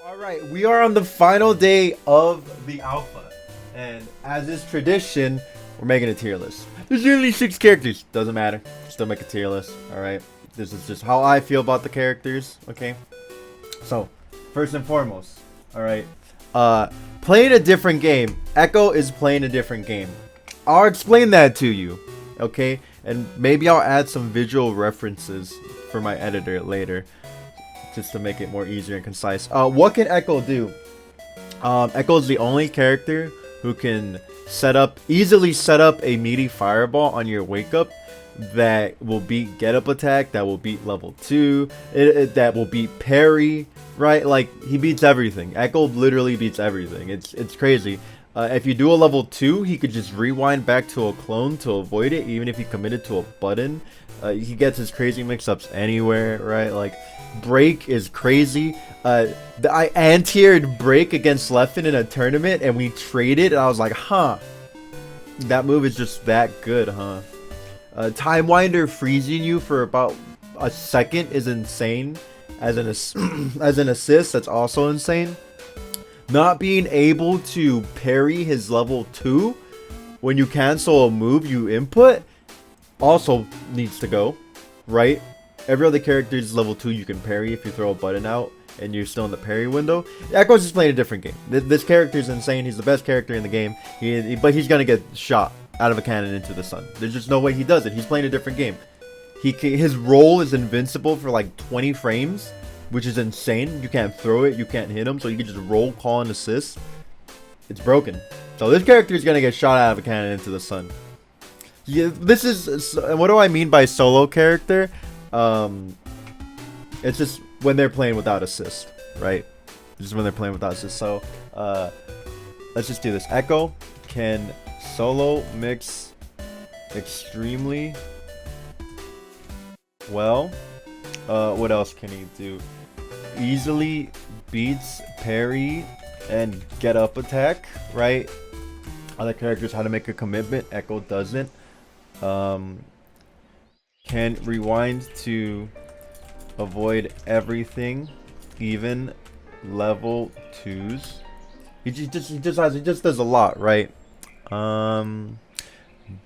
All right, we are on the final day of the alpha, and as is tradition, we're making a tier list. There's only 6 characters. Doesn't matter. Still make a tier list. All right. This is just how I feel about the characters. Okay. So, first and foremost, all right. Playing a different game. Echo is playing a different game. I'll explain that to you. Okay, and maybe I'll add some visual references for my editor later, just to make it more easier and concise. What can Echo do? Echo is the only character who can easily set up a meaty fireball on your wake up that will beat get up attack, that will beat level 2, that will beat parry, right? Like, he beats everything. Echo literally beats everything. It's crazy. If you do a level 2, he could just rewind back to a clone to avoid it, even if he committed to a button. He gets his crazy mix-ups anywhere, right? Like, break is crazy. I anti-aired break against Leffen in a tournament, and we traded, and I was like, huh. That move is just that good, huh? Time Winder freezing you for about a second is insane. As an assist, that's also insane. Not being able to parry his level 2 when you cancel a move you input also needs to go, right? Every other character is level 2 you can parry if you throw a button out and you're still in the parry window. Echo's just playing a different game. This character is insane. He's the best character in the game, but he's gonna get shot out of a cannon into the sun. There's just no way he does it. He's playing a different game. His roll is invincible for like 20 frames, which is insane. You can't throw it, you can't hit him, so you can just roll, call, and assist. It's broken. So this character is gonna get shot out of a cannon into the sun. Yeah, this is. What do I mean by solo character? It's just when they're playing without assist, right? Just when they're playing without assist. So, let's just do this. Echo can solo mix extremely well. What else can he do? Easily beats parry and get up attack, right? Other characters how to make a commitment. Echo doesn't. Can rewind to avoid everything, even level 2s. He just does a lot, right?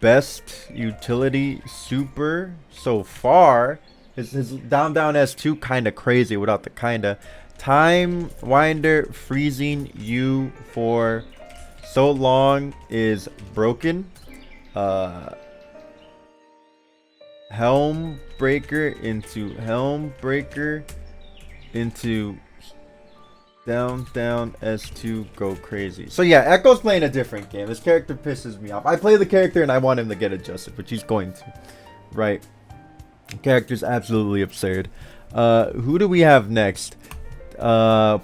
Best utility super so far. His down S2 kinda crazy without the kinda. Time Winder freezing you for so long is broken. Helm breaker into helm breaker into down S2 go crazy. So yeah, Echo's playing a different game. This character pisses me off. I play the character and I want him to get adjusted, which he's going to, right? The character's absolutely absurd. Who do we have next? I'd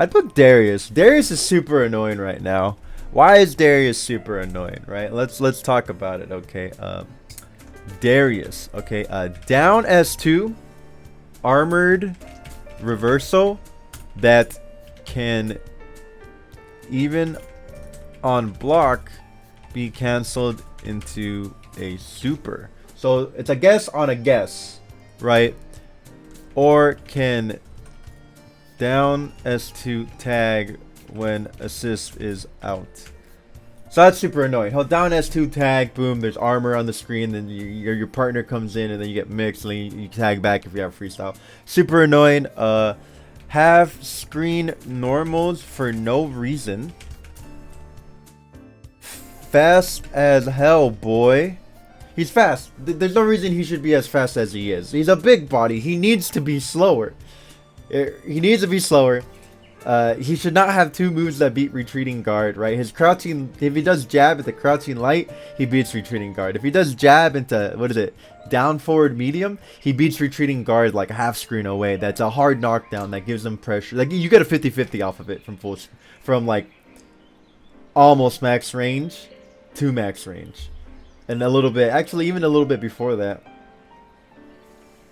put Darius. Darius is super annoying right now. Why is Darius super annoying, right? Let's talk about it, okay? Darius, okay, down S2, armored reversal that can even on block be cancelled into a super. So it's a guess on a guess, right? Or can down S2 tag when assist is out. So that's super annoying. He'll down S2 tag, boom, there's armor on the screen, then your partner comes in and then you get mixed, and then you tag back if you have freestyle. Super annoying. Have screen normals for no reason. Fast as hell, boy. He's fast. There's no reason he should be as fast as he is. He's a big body. He needs to be slower. He needs to be slower. He should not have 2 moves that beat retreating guard, right? His crouching, if he does jab at the crouching light, he beats retreating guard. If he does jab into, what is it, down forward medium, he beats retreating guard like a half screen away. That's a hard knockdown that gives him pressure. Like, you get a 50-50 off of it from like almost max range to max range. And a little bit, actually even a little bit before that.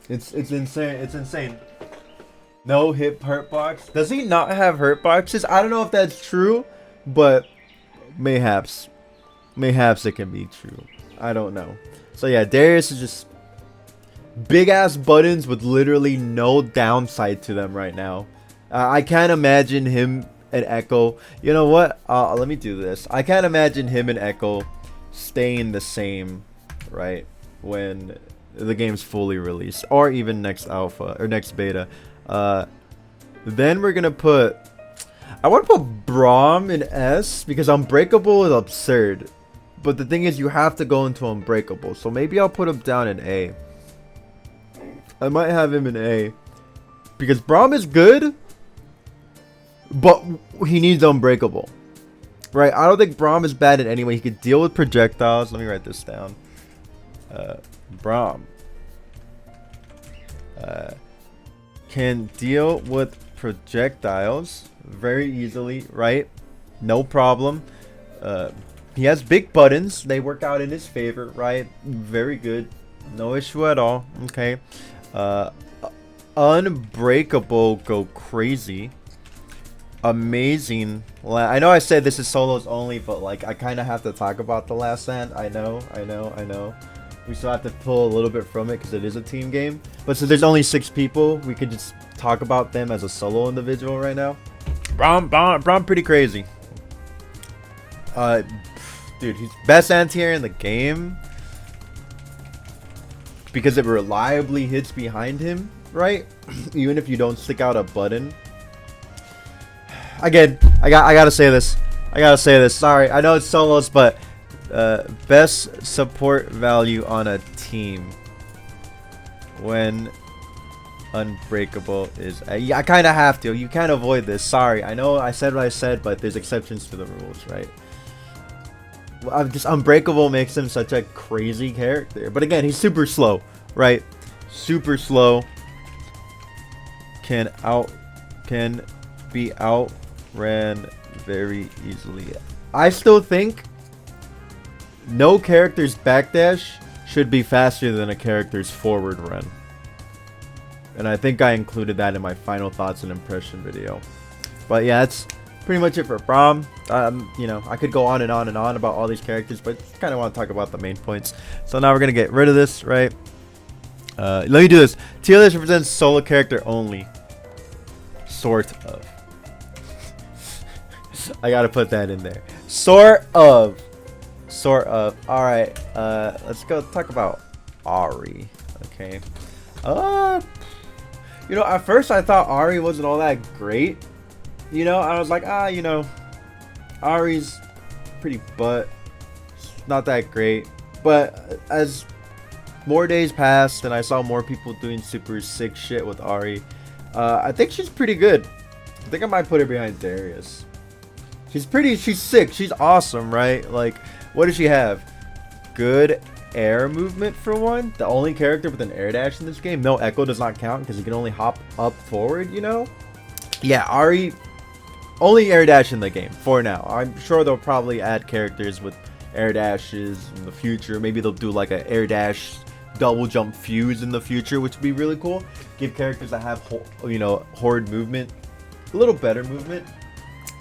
It's insane. It's insane. No hip hurt box. Does he not have hurt boxes? I don't know if that's true, but mayhaps it can be true. I don't know. So yeah, Darius is just big ass buttons with literally no downside to them right now. I can't imagine him and Echo. You know what? Let me do this. I can't imagine him and Echo staying the same, right? When the game's fully released, or even next alpha or next beta. Then we're gonna put. I want to put Braum in S because Unbreakable is absurd. But the thing is, you have to go into Unbreakable. So maybe I'll put him down in A. I might have him in A. Because Braum is good, but he needs Unbreakable. Right? I don't think Braum is bad in any way. He could deal with projectiles. Let me write this down. Braum. Can deal with projectiles very easily, right? No problem. He has big buttons. They work out in his favor, right? Very good. No issue at all. Okay. Unbreakable, go crazy. Amazing. I know I said this is solos only, but like I kind of have to talk about the last stand. I know. We still have to pull a little bit from it because it is a team game. But since there's only 6 people, we could just talk about them as a solo individual right now. Braum pretty crazy. Dude, he's best anti-air in the game because it reliably hits behind him, right? Even if you don't stick out a button. Again, I gotta say this. Sorry, I know it's solos, but best support value on a team when Unbreakable is. Yeah, I kind of have to. You can't avoid this. Sorry, I know I said what I said, but there's exceptions to the rules, right? Unbreakable makes him such a crazy character. But again, he's super slow, right? Super slow. Can be outran very easily. I still think no character's backdash should be faster than a character's forward run. And I think I included that in my final thoughts and impression video. But yeah, that's pretty much it for Braum. You know, I could go on and on and on about all these characters, but kind of want to talk about the main points. So now we're gonna get rid of this, right? Let me do this. Tier list represents solo character only. Sort of. I gotta put that in there. Sort of. Alright, let's go talk about Ari. Okay. You know, at first I thought Ari wasn't all that great. You know, I was like, you know, Ari's pretty butt. Not that great. But as more days passed and I saw more people doing super sick shit with Ari, I think she's pretty good. I think I might put her behind Darius. She's sick. She's awesome, right? Like, what does she have? Good air movement for one. The only character with an air dash in this game. No, Echo does not count because you can only hop up forward, you know? Yeah, Ari, only air dash in the game for now. I'm sure they'll probably add characters with air dashes in the future. Maybe they'll do like an air dash double jump fuse in the future, which would be really cool. Give characters that have, you know, horde movement a little better movement.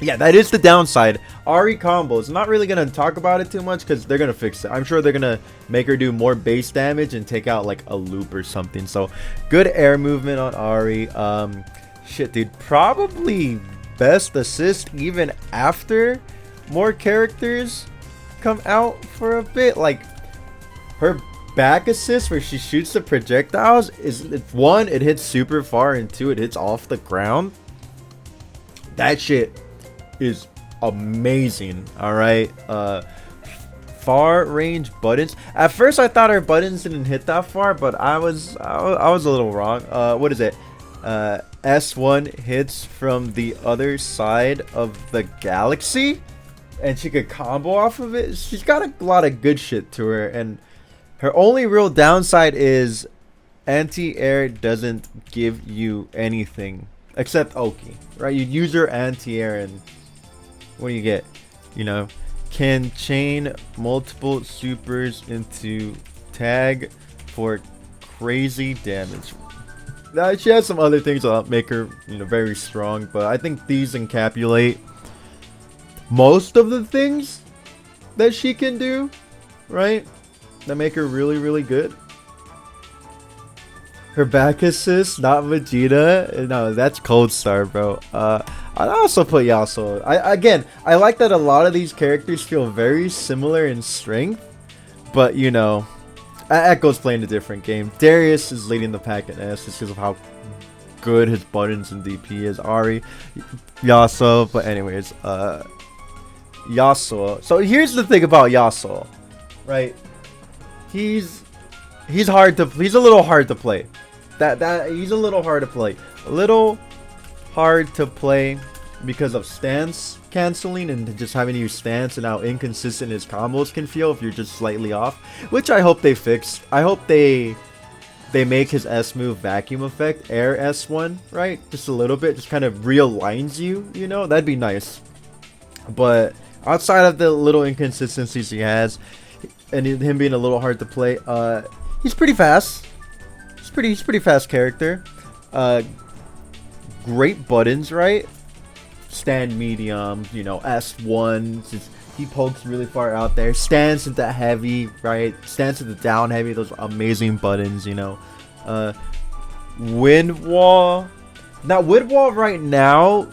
Yeah, that is the downside. Ari combos. Not really going to talk about it too much because they're going to fix it. I'm sure they're going to make her do more base damage and take out like a loop or something. So, good air movement on Ari. Shit, dude. Probably best assist even after more characters come out for a bit. Like, her back assist where she shoots the projectiles is, one, it hits super far, and two, it hits off the ground. That shit is amazing. All right, far range buttons. At first I thought her buttons didn't hit that far, but I was a little wrong. What is it? S1 hits from the other side of the galaxy, and she could combo off of it. She's got a lot of good shit to her, and her only real downside is anti-air doesn't give you anything except Oki, right? You use your anti-air and what do you get? You know, can chain multiple supers into tag for crazy damage. Now, she has some other things that make her, you know, very strong, but I think these encapsulate most of the things that she can do, right? That make her really, really good. Her back assist, not Vegeta. No, that's Cold Star, bro. I also put Yasuo. I like that a lot of these characters feel very similar in strength, but you know, Echo's playing a different game. Darius is leading the pack in S just because of how good his buttons and DP is. Ari, Yasuo, but anyways, Yasuo. So here's the thing about Yasuo, right? He's hard to. He's a little hard to play. He's a little hard to play. A little hard to play because of stance canceling and just having to use stance and how inconsistent his combos can feel if you're just slightly off. Which I hope they fix. I hope they make his S move vacuum effect air S1, right? Just a little bit, just kind of realigns you. You know, that'd be nice. But outside of the little inconsistencies he has, and him being a little hard to play, he's pretty fast. He's pretty fast character. Great buttons, right? Stand medium, you know, S1. He pokes really far out there. Stands into heavy, right? Stands into down heavy. Those amazing buttons, you know. Wind wall. Now, wind wall right now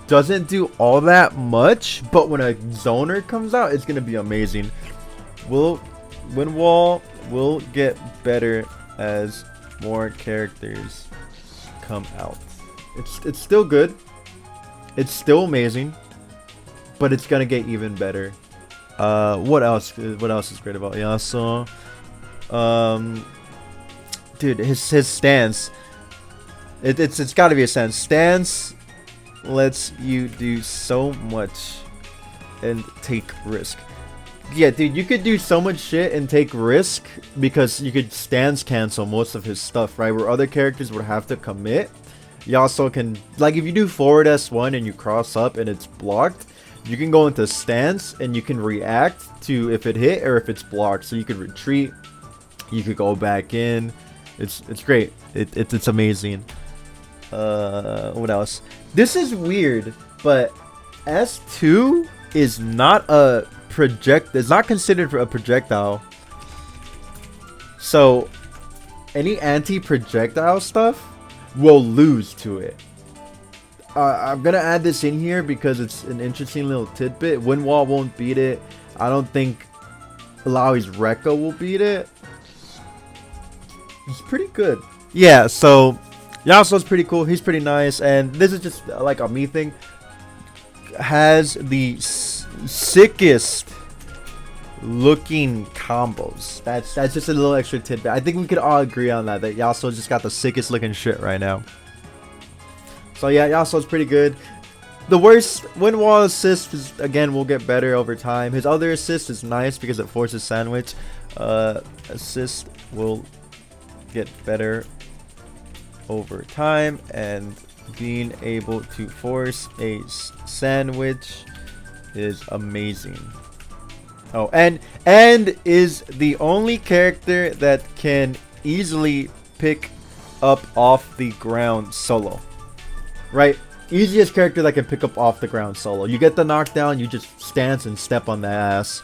doesn't do all that much, but when a zoner comes out, it's gonna be amazing. Wind wall will get better as more characters come out. It's still good. It's still amazing, but it's gonna get even better. What else is great about Yasuo? Dude, his stance. It's got to be a stance. Stance lets you do so much and take risk. Yeah, dude, you could do so much shit and take risk because you could stance cancel most of his stuff, right? Where other characters would have to commit. Yasuo can, like, if you do forward S1 and you cross up and it's blocked, you can go into stance and you can react to if it hit or if it's blocked. So you could retreat, you could go back in. It's great. It's amazing. What else? This is weird, but S2 is not a it's not considered a projectile. So any anti-projectile stuff will lose to it. I'm gonna add this in here because it's an interesting little tidbit. Wind wall won't beat it. I don't think Alawi's Rekka will beat it. It's pretty good. Yeah, so Yasuo's pretty cool. He's pretty nice, and this is just like a me thing. Has the sickest looking combos. That's just a little extra tidbit. I think we could all agree on that Yasuo just got the sickest looking shit right now. So yeah, Yasuo's pretty good. The worst wind wall assist is, again, will get better over time. His other assist is nice because it forces sandwich. Assist will get better over time, and being able to force a sandwich is amazing. Oh, and is the only character that can easily pick up off the ground solo. Right? Easiest character that can pick up off the ground solo. You get the knockdown, you just stance and step on the ass.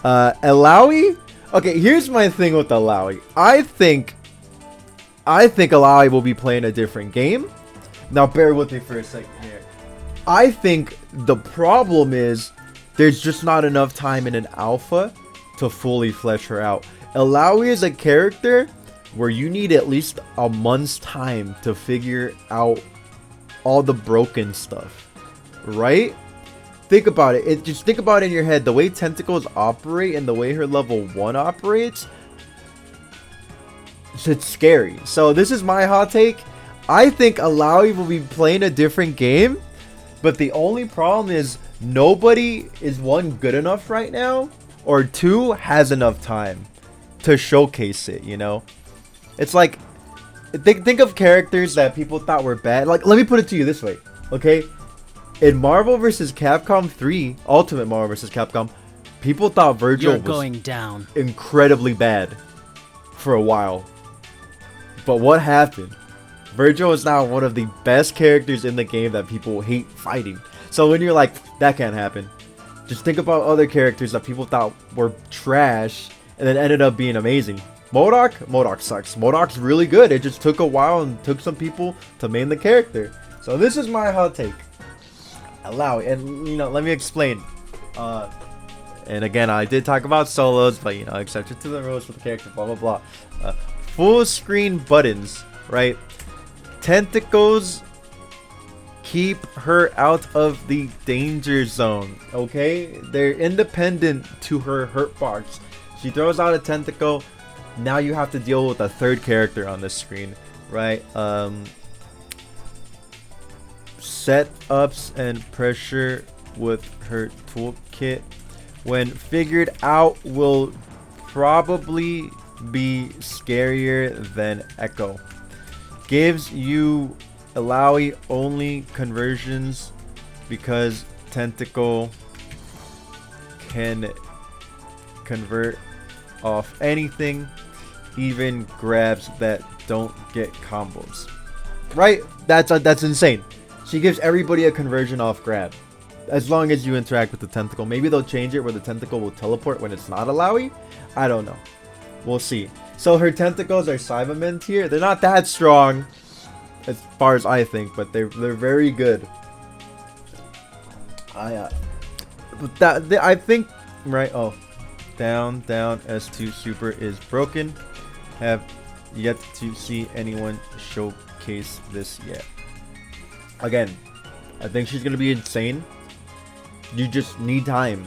Alawi? Okay, here's my thing with Alawi. I think Alawi will be playing a different game. Now bear with me for a second here. I think the problem is there's just not enough time in an alpha to fully flesh her out. Alawi is a character where you need at least a month's time to figure out all the broken stuff, right? Think about it. Just think about it in your head. The way tentacles operate and the way her level 1 operates, it's scary. So this is my hot take. I think Alawi will be playing a different game, but the only problem is nobody is, one, good enough right now, or two, has enough time to showcase it, you know? It's like, think of characters that people thought were bad. Like, let me put it to you this way, okay? In Marvel vs. Capcom 3, Ultimate Marvel vs. Capcom, people thought Virgil was going down incredibly bad for a while. But what happened? Virgil is now one of the best characters in the game that people hate fighting. So when you're like, that can't happen, just think about other characters that people thought were trash and then ended up being amazing. MODOK sucks. MODOK's really good. It just took a while and took some people to main the character. So this is my hot take. Allow it. And, you know, let me explain. And again, I did talk about solos, but, you know, exception to the rules for the character, blah, blah, blah. Full screen buttons, right? Tentacles keep her out of the danger zone, okay? They're independent to her hurt box. She throws out a tentacle. Now you have to deal with a third character on this screen, right? Setups and pressure with her toolkit, when figured out, will probably be scarier than Echo. Gives you Alawi only conversions because Tentacle can convert off anything, even grabs that don't get combos. Right? That's insane. She gives everybody a conversion off grab as long as you interact with the tentacle. Maybe they'll change it where the tentacle will teleport when it's not Alawi. I don't know. We'll see. So her tentacles are Cybermen tier. They're not that strong as far as I think, but they're very good. I think, right? Oh, down S2 super is broken. Have yet to see anyone showcase this yet. Again, I think she's gonna be insane. You just need time.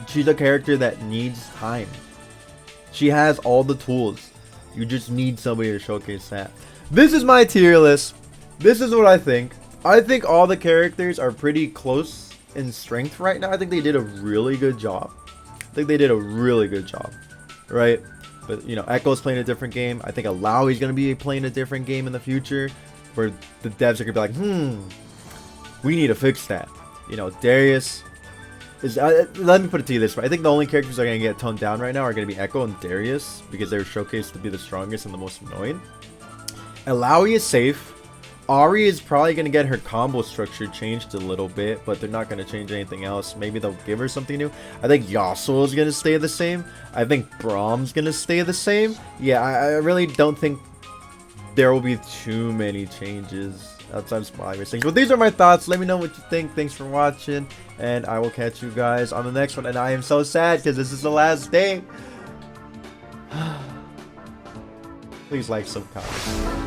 She's a character that needs time. She has all the tools. You just need somebody to showcase that. This is my tier list. This is what I think. I think all the characters are pretty close in strength right now. I think they did a really good job. Right? But, you know, Echo's playing a different game. I think Alawi's going to be playing a different game in the future, where the devs are going to be like, we need to fix that. You know, Darius is... let me put it to you this way. I think the only characters that are going to get toned down right now are going to be Echo and Darius, because they're showcased to be the strongest and the most annoying. Alawi is safe. Ari is probably going to get her combo structure changed a little bit, but they're not going to change anything else. Maybe they'll give her something new. I think Yasuo is going to stay the same. I think Brahm's going to stay the same. Yeah, I really don't think there will be too many changes outside of some obvious things. But these are my thoughts. Let me know what you think. Thanks for watching, and I will catch you guys on the next one. And I am so sad because this is the last day. Please like, sub, comment.